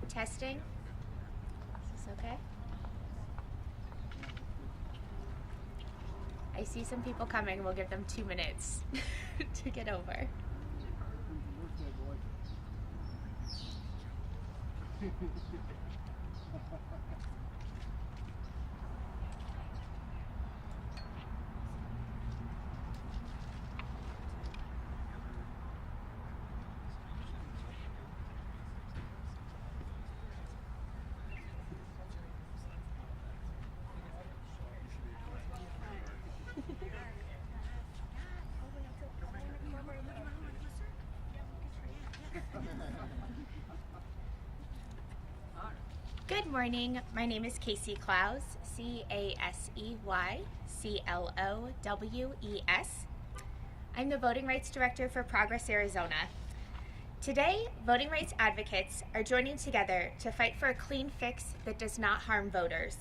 Testing. Is this okay? I see some people coming. We'll give them 2 minutes to get over. Good morning. My name is Casey Clowes, CASEY-CLOWES. I'm the Voting Rights Director for Progress Arizona. Today, voting rights advocates are joining together to fight for a clean fix that does not harm voters.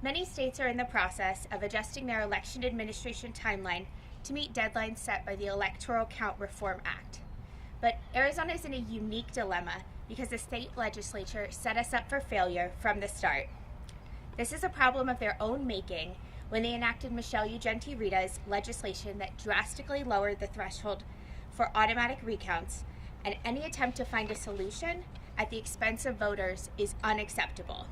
Many states are in the process of adjusting their election administration timeline to meet deadlines set by the Electoral Count Reform Act. But Arizona is in a unique dilemma because the state legislature set us up for failure from the start. This is a problem of their own making when they enacted Michelle Ugenti-Rita's legislation that drastically lowered the threshold for automatic recounts, and any attempt to find a solution at the expense of voters is unacceptable.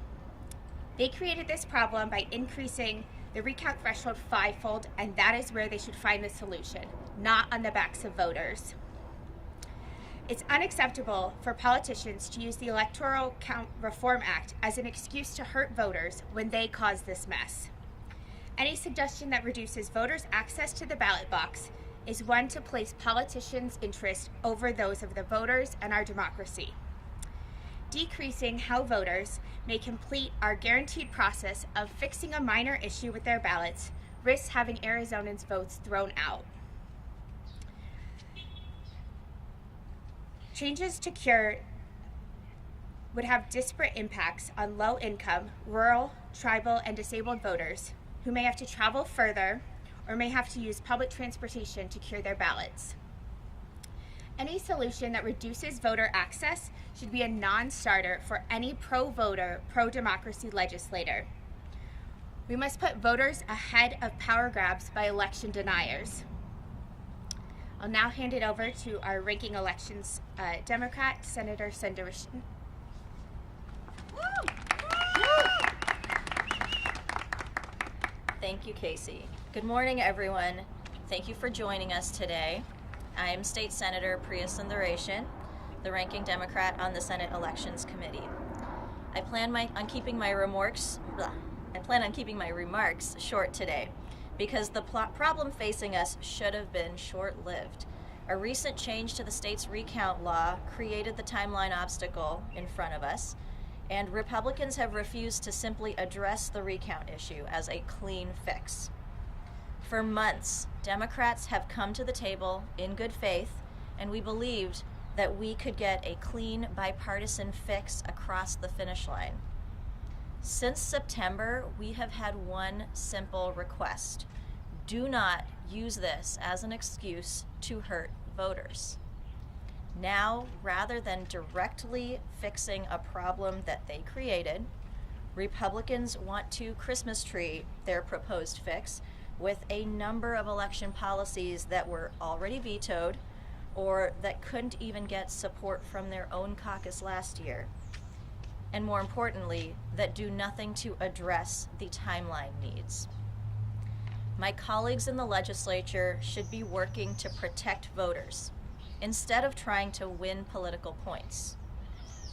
They created this problem by increasing the recount threshold fivefold, and that is where they should find the solution, not on the backs of voters. It's unacceptable for politicians to use the Electoral Count Reform Act as an excuse to hurt voters when they caused this mess. Any suggestion that reduces voters' access to the ballot box is one to place politicians' interests over those of the voters and our democracy. Decreasing how voters may complete our guaranteed process of fixing a minor issue with their ballots risks having Arizonans' votes thrown out. Changes to CURE would have disparate impacts on low-income, rural, tribal, and disabled voters who may have to travel further or may have to use public transportation to cure their ballots. Any solution that reduces voter access should be a non-starter for any pro-voter, pro-democracy legislator. We must put voters ahead of power grabs by election deniers. I'll now hand it over to our ranking elections Democrat, Senator Sundarshan. Thank you, Casey. Good morning, everyone. Thank you for joining us today. I am State Senator Priya Sundarshan, the ranking Democrat on the Senate Elections Committee. I plan on keeping my remarks short today, because the problem facing us should have been short-lived. A recent change to the state's recount law created the timeline obstacle in front of us, and Republicans have refused to simply address the recount issue as a clean fix. For months, Democrats have come to the table in good faith, and we believed that we could get a clean bipartisan fix across the finish line. Since September, we have had one simple request. Do not use this as an excuse to hurt voters. Now, rather than directly fixing a problem that they created, Republicans want to Christmas tree their proposed fix with a number of election policies that were already vetoed or that couldn't even get support from their own caucus last year. And more importantly, that do nothing to address the timeline needs. My colleagues in the legislature should be working to protect voters instead of trying to win political points.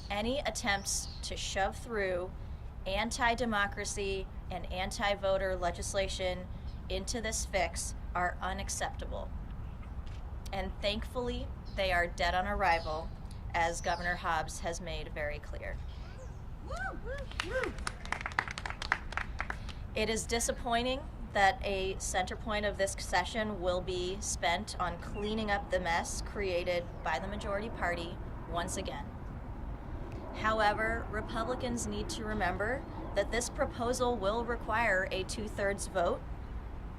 Any attempts to shove through anti-democracy and anti-voter legislation into this fix are unacceptable. And thankfully, they are dead on arrival, as Governor Hobbs has made very clear. It is disappointing that a center point of this session will be spent on cleaning up the mess created by the majority party once again. However, Republicans need to remember that this proposal will require a 2/3 vote,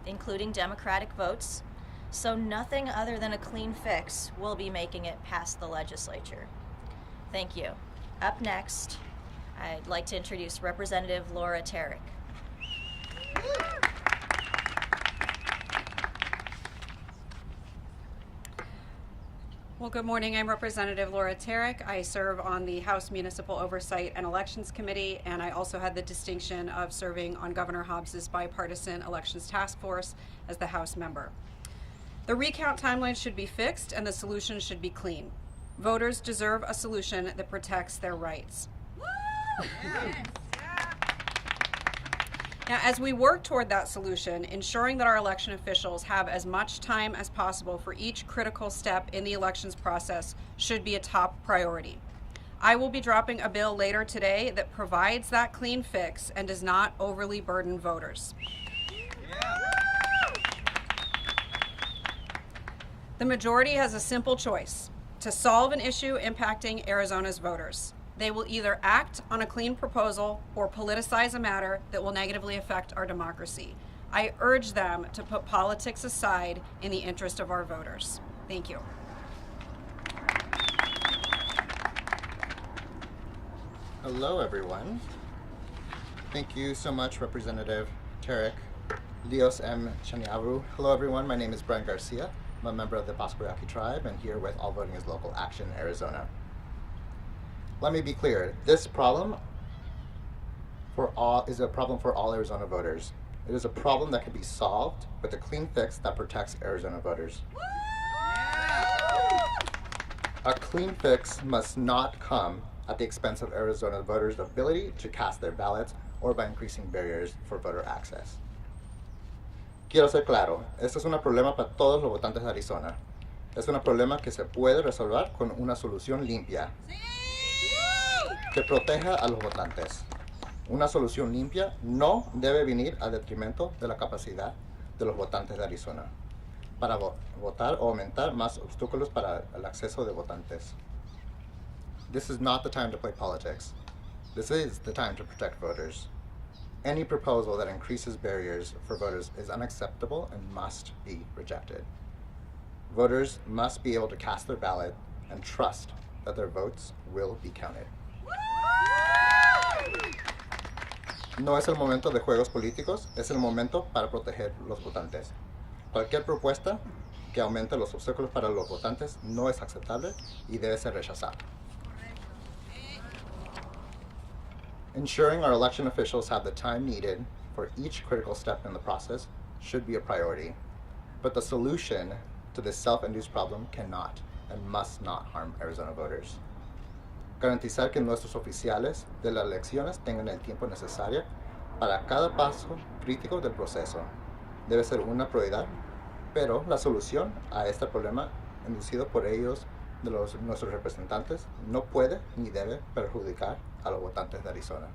including Democratic votes, so nothing other than a clean fix will be making it past the legislature. Thank you. Up next, I'd like to introduce Representative Laura Tarek. Well, good morning. I'm Representative Laura Tarek. I serve on the House Municipal Oversight and Elections Committee, and I also had the distinction of serving on Governor Hobbs's bipartisan elections task force as the House member. The recount timeline should be fixed and the solution should be clean. Voters deserve a solution that protects their rights. Now, as we work toward that solution, ensuring that our election officials have as much time as possible for each critical step in the elections process should be a top priority. I will be dropping a bill later today that provides that clean fix and does not overly burden voters. The majority has a simple choice: to solve an issue impacting Arizona's voters. They will either act on a clean proposal or politicize a matter that will negatively affect our democracy. I urge them to put politics aside in the interest of our voters. Thank you. Hello, everyone. Thank you so much, Representative Tarek. Leos M. Chaniaru. Hello, everyone. My name is Brian Garcia. I'm a member of the Pascua-Yaqui tribe and here with All Voting is Local Action, Arizona. Let me be clear, this problem is a problem for all Arizona voters. It is a problem that can be solved with a clean fix that protects Arizona voters. A clean fix must not come at the expense of Arizona voters' ability to cast their ballots or by increasing barriers for voter access. Quiero ser claro, este es un problema para todos los votantes de Arizona. Es un problema que se puede resolver con una solución limpia. Que proteja a los votantes. Una solución limpia no debe venir a detrimento de la capacidad de los votantes de Arizona para votar o aumentar más obstáculos para el acceso de votantes. This is not the time to play politics. This is the time to protect voters. Any proposal that increases barriers for voters is unacceptable and must be rejected. Voters must be able to cast their ballot and trust that their votes will be counted. No es el momento de juegos políticos, es el momento para proteger los votantes. Cualquier propuesta que aumente los obstáculos para los votantes no es aceptable y debe ser rechazada. Ensuring our election officials have the time needed for each critical step in the process should be a priority, but the solution to this self-induced problem cannot and must not harm Arizona voters. Garantizar que nuestros oficiales de las elecciones tengan el tiempo necesario para cada paso crítico del proceso debe ser una prioridad, pero la solución a este problema inducido por ellos de nuestros representantes no puede ni debe perjudicar a los votantes de Arizona.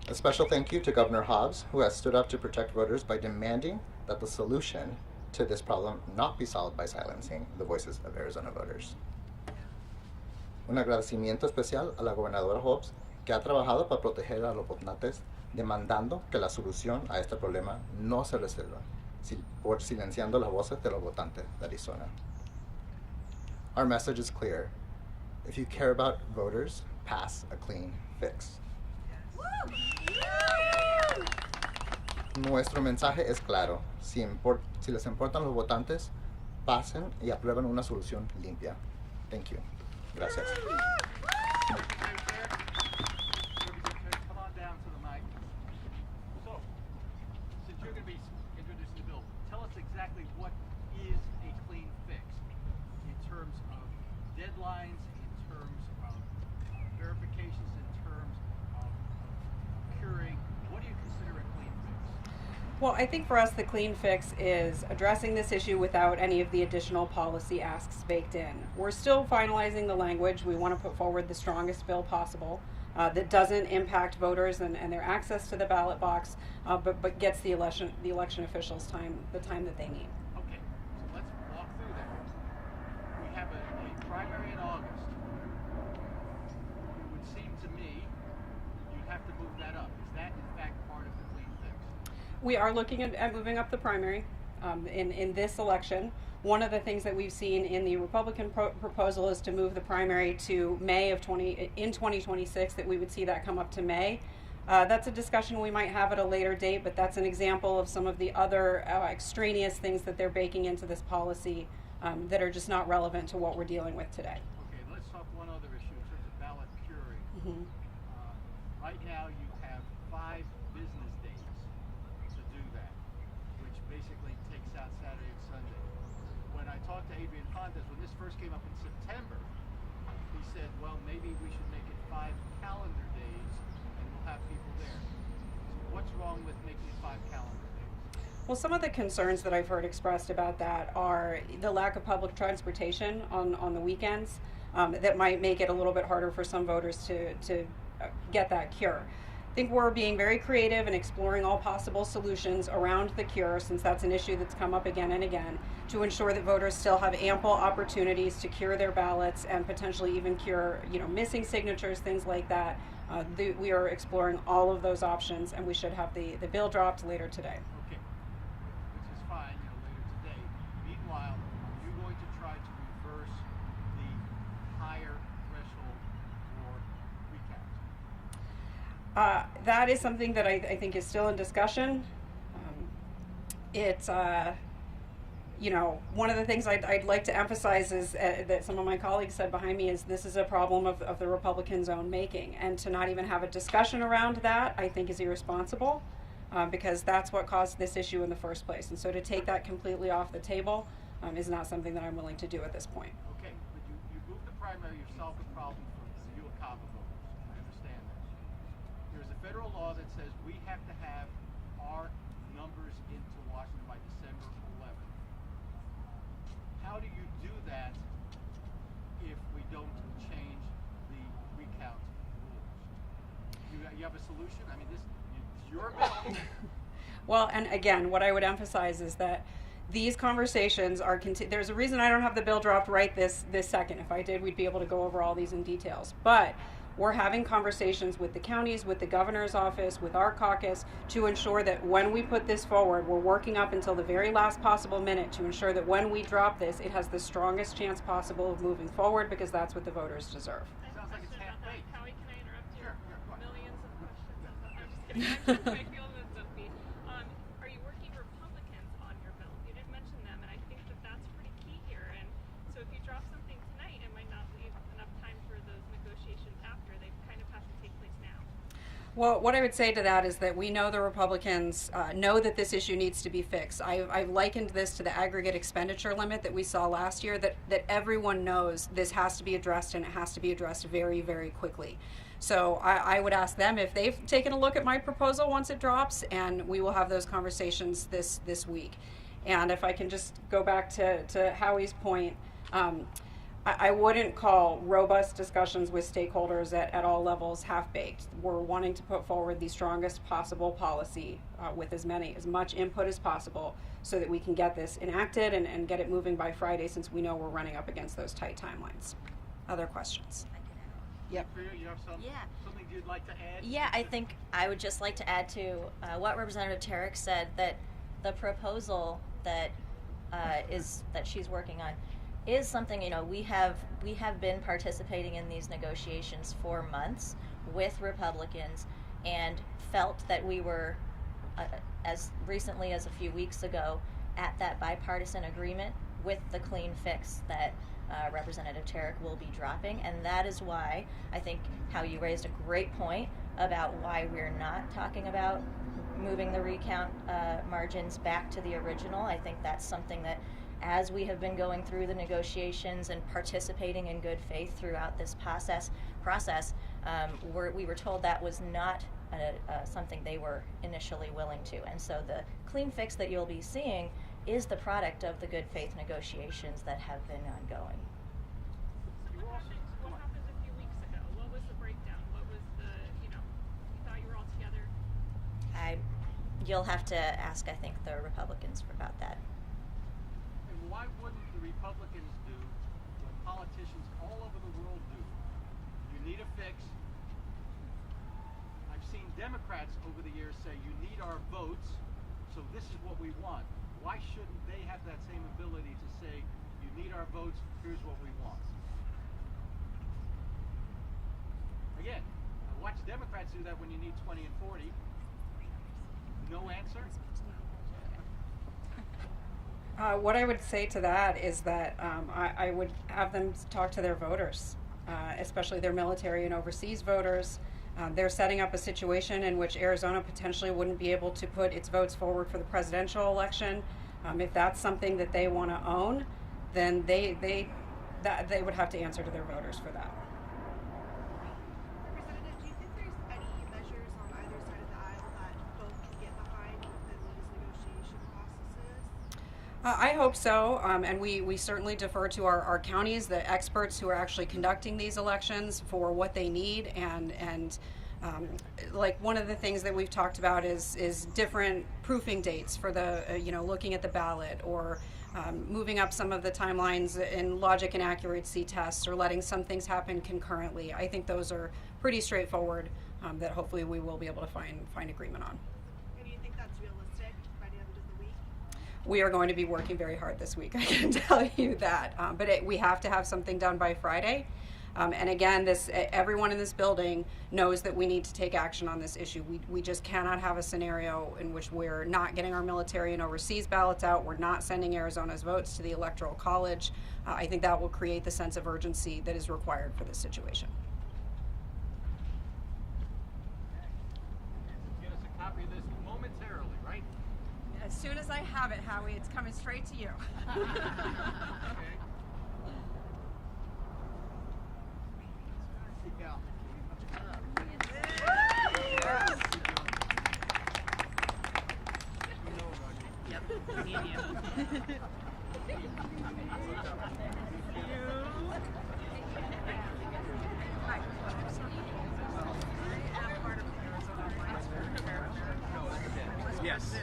A special thank you to Governor Hobbs, who has stood up to protect voters by demanding that the solution to this problem not be solved by silencing the voices of Arizona voters. Un agradecimiento especial a la gobernadora Hobbs, que ha trabajado para proteger a los votantes, demandando que la solución a este problema no se resuelva, por silenciando las voces de los votantes de Arizona. Our message is clear. If you care about voters, pass a clean fix. Nuestro mensaje es claro. Si les importan los votantes, pasen y aprueben una solución limpia. Thank you. Gracias. Come on down to the mic. So, since you're going to be introducing the bill, tell us exactly what is a clean fix in terms of deadlines, in terms of verifications, in terms of curing. What do you consider a clean fix? Well, I think for us, the clean fix is addressing this issue without any of the additional policy asks baked in. We're still finalizing the language. We want to put forward the strongest bill possible that doesn't impact voters and their access to the ballot box, but gets the election officials the time that they need. Okay, so let's walk through that. We have a primary in August. It would seem to me you'd have to move that up. Is that in fact part of the clean fix? We are looking at moving up the primary in this election. One of the things that we've seen in the Republican proposal is to move the primary to May of 2026, that we would see that come up to May. That's a discussion we might have at a later date, but that's an example of some of the other extraneous things that they're baking into this policy that are just not relevant to what we're dealing with today. Okay, let's talk one other issue in terms of ballot curing. Mm-hmm. Right now you have 5 business days to do that, which basically takes out Saturday and Sunday. When I talked to AB15, when this first came up in September, he said, well, maybe we should make it 5 calendar days and we'll have people there. So what's wrong with making it 5 calendar days? Well, some of the concerns that I've heard expressed about that are the lack of public transportation on the weekends. That might make it a little bit harder for some voters to get that cure. I think we're being very creative and exploring all possible solutions around the cure, since that's an issue that's come up again and again, to ensure that voters still have ample opportunities to cure their ballots and potentially even cure, missing signatures, things like that. We are exploring all of those options, and we should have the bill dropped later today. Okay, which is fine, later today. Meanwhile, are you going to try to reverse the higher threshold for recount? That is something that I think is still in discussion. It's one of the things I'd like to emphasize is that some of my colleagues said behind me is this is a problem of the Republicans' own making, and to not even have a discussion around that I think is irresponsible, because that's what caused this issue in the first place. And so to take that completely off the table is not something that I'm willing to do at this point. Okay, but you moved the primary, you solved the problem for the UOCAVA voters. I understand that. There's a federal law that says we have to have our numbers into Washington by December 11th. How do you do that if we don't change the recount rules? You have a solution? I mean, this is your bill. Well, and again, what I would emphasize is that these conversations are there's a reason I don't have the bill dropped right this second. If I did, we'd be able to go over all these in details. But we're having conversations with the counties, with the governor's office, with our caucus, to ensure that when we put this forward, we're working up until the very last possible minute to ensure that when we drop this, it has the strongest chance possible of moving forward, because that's what the voters deserve. Sounds like it's half-baked. Howie, can I interrupt you? Sure, go ahead. Millions of questions. I'm just kidding. I feel this with me. Are you working Republicans on your bill? You didn't mention them, and I think that that's pretty key here. And so if you drop something tonight, it might not leave enough time for those negotiations after. They kind of have to take place now. Well, what I would say to that is that we know the Republicans know that this issue needs to be fixed. I've likened this to the aggregate expenditure limit that we saw last year, that everyone knows this has to be addressed, and it has to be addressed very, very quickly. So I would ask them if they've taken a look at my proposal once it drops, and we will have those conversations this week. And if I can just go back to Howie's point, I wouldn't call robust discussions with stakeholders at all levels half-baked. We're wanting to put forward the strongest possible policy with as much input as possible, so that we can get this enacted and get it moving by Friday, since we know we're running up against those tight timelines. Other questions? Yep. You have something you'd like to add? Yeah, I think I would just like to add to what Representative Tarek said, that the proposal that that she's working on is something, we have been participating in these negotiations for months with Republicans, and felt that we were, as recently as a few weeks ago, at that bipartisan agreement with the clean fix that Representative Tarek will be dropping. And that is why I think how you raised a great point about why we're not talking about moving the recount margins back to the original. I think that's something that, as we have been going through the negotiations and participating in good faith throughout this process, we were told that was not something they were initially willing to. And so the clean fix that you'll be seeing is the product of the good faith negotiations that have been ongoing. So what happened a few weeks ago? What was the breakdown? What was you thought you were all together? You'll have to ask, I think, the Republicans about that. And why wouldn't the Republicans do what politicians all over the world do? You need a fix. I've seen Democrats over the years say, you need our votes, so this is what we want. Why shouldn't they have that same ability to say, you need our votes, here's what we want? Again, watch Democrats do that when you need 20 and 40. No answer? What I would say to that is that I would have them talk to their voters, especially their military and overseas voters. They're setting up a situation in which Arizona potentially wouldn't be able to put its votes forward for the presidential election. If that's something that they want to own, then they would have to answer to their voters for that. Representative, do you think there's any measures on either side of the aisle that both can get behind within these negotiation processes? I hope so, and we certainly defer to our counties, the experts who are actually conducting these elections, for what they need, and like one of the things that we've talked about is different proofing dates for the looking at the ballot, or moving up some of the timelines in logic and accuracy tests, or letting some things happen concurrently. I think those are pretty straightforward, that hopefully we will be able to find agreement on. And do you think that's realistic by the end of the week? We are going to be working very hard this week, I can tell you that. But we have to have something done by Friday. And again, everyone in this building knows that we need to take action on this issue. We just cannot have a scenario in which we're not getting our military and overseas ballots out. We're not sending Arizona's votes to the Electoral College. I think that will create the sense of urgency that is required for this situation. Get us a copy of this momentarily, right? As soon as I have it, Howie, it's coming straight to you. Okay. Yes.